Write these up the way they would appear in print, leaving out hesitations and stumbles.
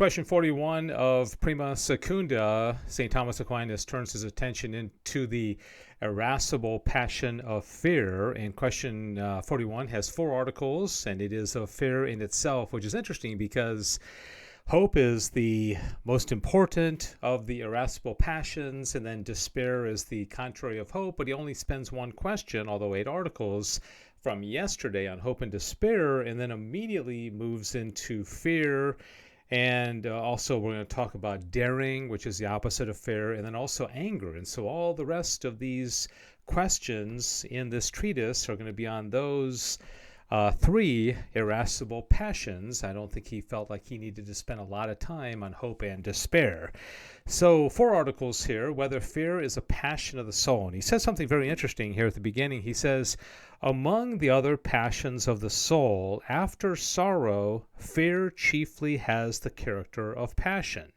question 41 of Prima Secunda, St. Thomas Aquinas turns his attention into the irascible passion of fear. And question 41 has 4 articles, and it is of fear in itself, which is interesting because hope is the most important of the irascible passions, and then despair is the contrary of hope. But he only spends one question, although 8 articles, from yesterday on hope and despair, and then immediately moves into fear. And also we're going to talk about daring, which is the opposite of fear, and then also anger. And so all the rest of these questions in this treatise are going to be on those 3 irascible passions. I don't think he felt like he needed to spend a lot of time on hope and despair. So 4 articles here, whether fear is a passion of the soul. And he says something very interesting here at the beginning. He says, among the other passions of the soul, after sorrow, fear chiefly has the character of passion.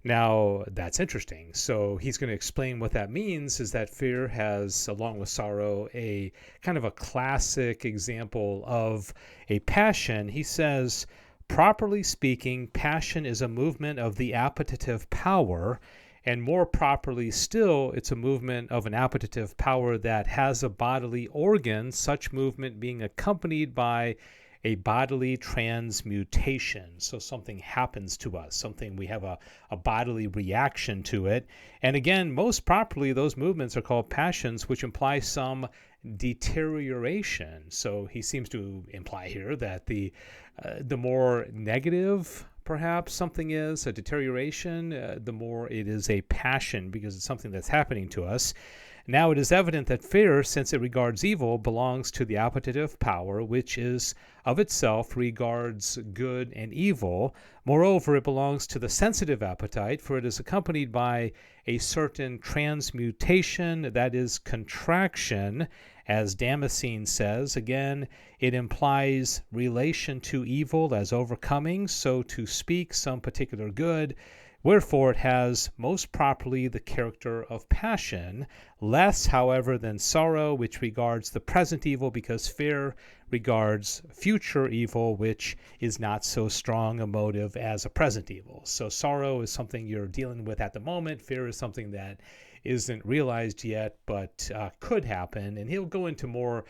Now, that's interesting. So he's going to explain what that means, is that fear has, along with sorrow, a kind of a classic example of a passion. He says, properly speaking, passion is a movement of the appetitive power, and more properly still, it's a movement of an appetitive power that has a bodily organ, such movement being accompanied by a bodily transmutation. So something happens to us, we have a bodily reaction to it. And again, most properly, those movements are called passions, which imply some deterioration. So he seems to imply here that the more negative perhaps something is, a deterioration, the more it is a passion, because it's something that's happening to us. Now it is evident that fear, since it regards evil, belongs to the appetitive power, which is of itself regards good and evil. Moreover, it belongs to the sensitive appetite, for it is accompanied by a certain transmutation, that is, contraction. As Damascene says, again, it implies relation to evil as overcoming, so to speak, some particular good. Wherefore it has most properly the character of passion, less, however, than sorrow, which regards the present evil, because fear regards future evil, which is not so strong a motive as a present evil. So sorrow is something you're dealing with at the moment. Fear is something that isn't realized yet, but could happen. And he'll go into more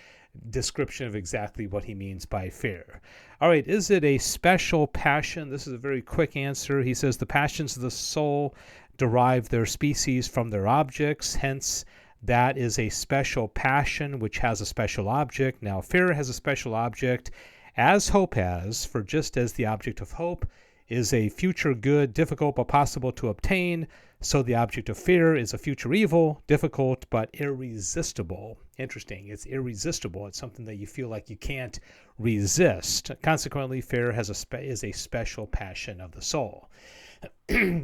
description of exactly what he means by fear. All right, is it a special passion? This is a very quick answer. He says the passions of the soul derive their species from their objects, hence that is a special passion which has a special object. Now, fear has a special object, as hope has, for just as the object of hope is a future good, difficult but possible to obtain, so the object of fear is a future evil, difficult but irresistible. Interesting. It's irresistible. It's something that you feel like you can't resist. Consequently, fear is a special passion of the soul.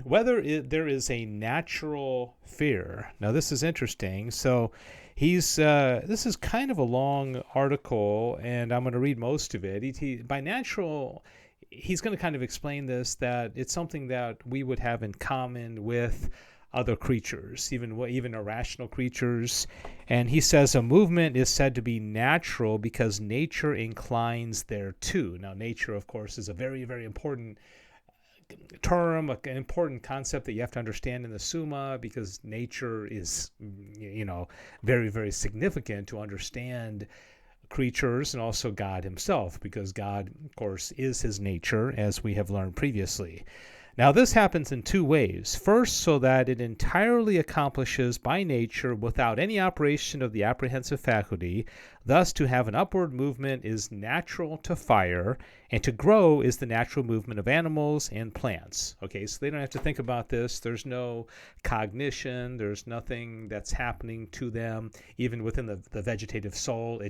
Whether there is a natural fear. Now, this is interesting. So this is kind of a long article, and I'm going to read most of it. By natural, he's going to kind of explain this, that it's something that we would have in common with other creatures, even irrational creatures. And he says a movement is said to be natural because nature inclines thereto. Now, nature, of course, is a very, very important term, an important concept that you have to understand in the Summa, because nature is, very, very significant to understand creatures and also God himself, because God, of course, is his nature, as we have learned previously. Now, this happens in 2 ways. First, so that it entirely accomplishes by nature without any operation of the apprehensive faculty. Thus, to have an upward movement is natural to fire, and to grow is the natural movement of animals and plants. Okay, so they don't have to think about this. There's no cognition. There's nothing that's happening to them, even within the vegetative soul.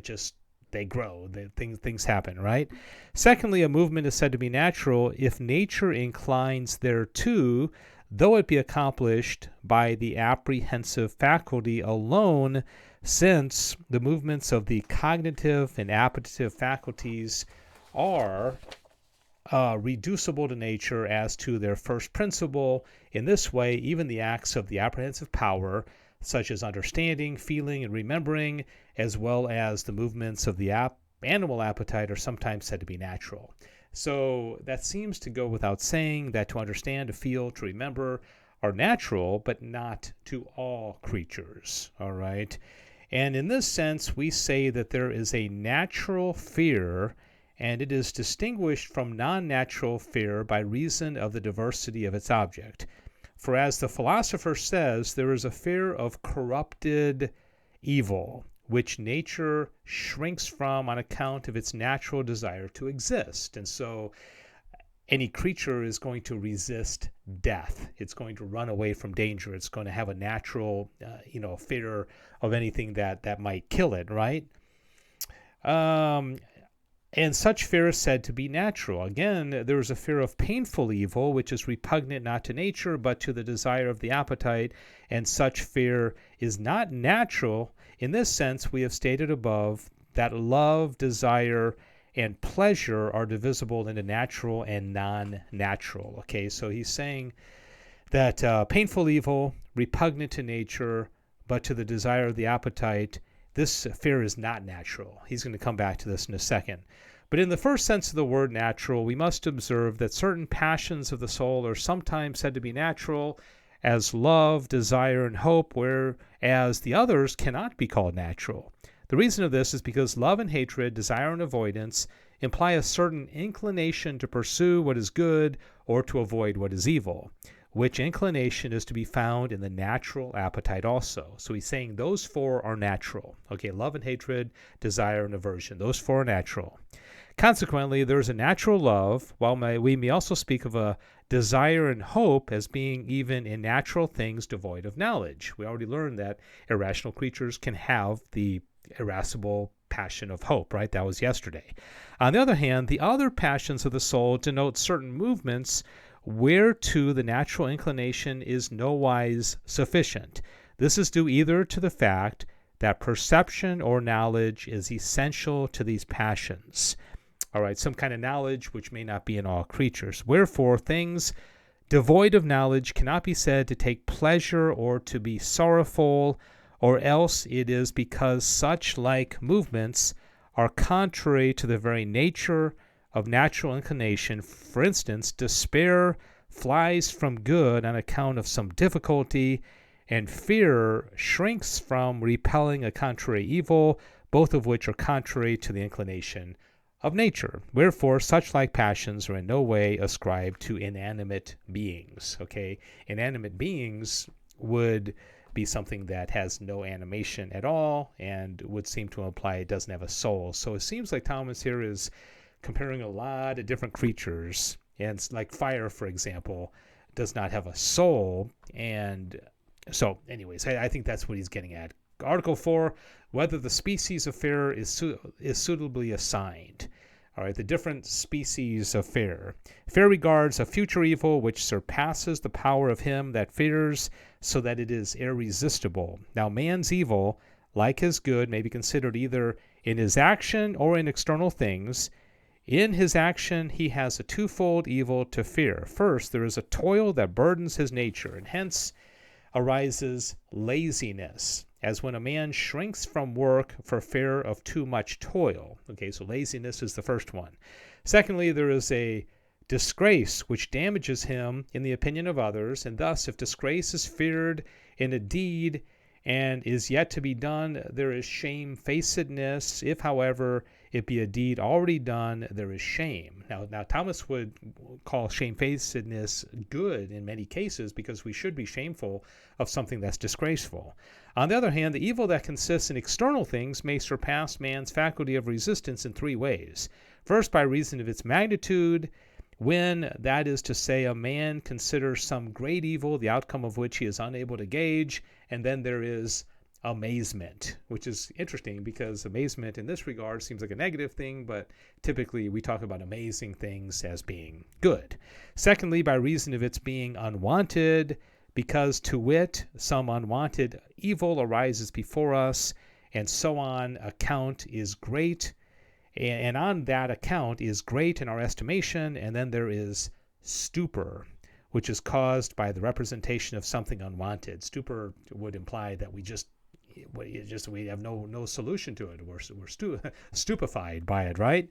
They grow, things happen, right? Secondly, a movement is said to be natural if nature inclines thereto, though it be accomplished by the apprehensive faculty alone, since the movements of the cognitive and appetitive faculties are reducible to nature as to their first principle. In this way, even the acts of the apprehensive power, such as understanding, feeling, and remembering, as well as the movements of the animal appetite, are sometimes said to be natural. So that seems to go without saying that to understand, to feel, to remember are natural, but not to all creatures. All right. And in this sense, we say that there is a natural fear, and it is distinguished from non-natural fear by reason of the diversity of its object. For as the philosopher says, there is a fear of corrupted evil, which nature shrinks from on account of its natural desire to exist. And so any creature is going to resist death. It's going to run away from danger. It's going to have a natural, fear of anything that might kill it, right? And such fear is said to be natural. Again, there is a fear of painful evil, which is repugnant not to nature, but to the desire of the appetite, and such fear is not natural. In this sense, we have stated above that love, desire, and pleasure are divisible into natural and non-natural. Okay, so he's saying that painful evil, repugnant to nature, but to the desire of the appetite, this fear is not natural. He's going to come back to this in a second. But in the first sense of the word natural, we must observe that certain passions of the soul are sometimes said to be natural, as love, desire, and hope, whereas the others cannot be called natural. The reason of this is because love and hatred, desire and avoidance, imply a certain inclination to pursue what is good or to avoid what is evil, which inclination is to be found in the natural appetite also. So he's saying those four are natural. Okay, love and hatred, desire and aversion. Those four are natural. Consequently, there is a natural love, while we may also speak of a desire and hope as being even in natural things devoid of knowledge. We already learned that irrational creatures can have the irascible passion of hope, right? That was yesterday. On the other hand, the other passions of the soul denote certain movements whereto the natural inclination is nowise sufficient. This is due either to the fact that perception or knowledge is essential to these passions. All right, some kind of knowledge which may not be in all creatures. Wherefore, things devoid of knowledge cannot be said to take pleasure or to be sorrowful, or else it is because such like movements are contrary to the very nature of natural inclination. For instance, despair flies from good on account of some difficulty, and fear shrinks from repelling a contrary evil, both of which are contrary to the inclination of nature. Wherefore, such like passions are in no way ascribed to inanimate beings. Okay, inanimate beings would be something that has no animation at all and would seem to imply it doesn't have a soul. So it seems like Thomas here is comparing a lot of different creatures, and like fire, for example, does not have a soul. And so anyways, I think that's what he's getting at. Article 4, whether the species of fear is suitably assigned. All right, the different species of fear. Fear regards a future evil which surpasses the power of him that fears, so that it is irresistible. Now, man's evil, like his good, may be considered either in his action or in external things. In his action, he has a twofold evil to fear. First, there is a toil that burdens his nature, and hence arises laziness, as when a man shrinks from work for fear of too much toil. Okay, so laziness is the first one. Secondly, there is a disgrace which damages him in the opinion of others, and thus if disgrace is feared in a deed and is yet to be done, there is shamefacedness. If, however, it be a deed already done, there is shame. Now Thomas would call shamefacedness good in many cases, because we should be shameful of something that's disgraceful. On the other hand, the evil that consists in external things may surpass man's faculty of resistance in three ways. First, by reason of its magnitude, when, that is to say, a man considers some great evil, the outcome of which he is unable to gauge, and then there is amazement, which is interesting because amazement in this regard seems like a negative thing, but typically we talk about amazing things as being good. Secondly, by reason of its being unwanted, because to wit, some unwanted evil arises before us, and so on account is great, and on that account is great in our estimation. And then there is stupor, which is caused by the representation of something unwanted. Stupor would imply that we have no solution to it. We're stupefied by it, right?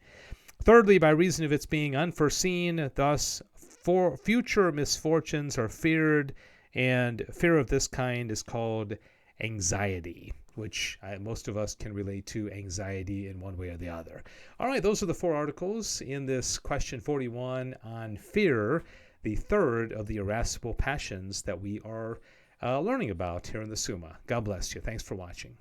Thirdly, by reason of its being unforeseen, thus for future misfortunes are feared, and fear of this kind is called anxiety, which most of us can relate to anxiety in one way or the other. All right, those are the 4 articles in this question 41 on fear, the third of the irascible passions that we are learning about here in the Summa. God bless you. Thanks for watching.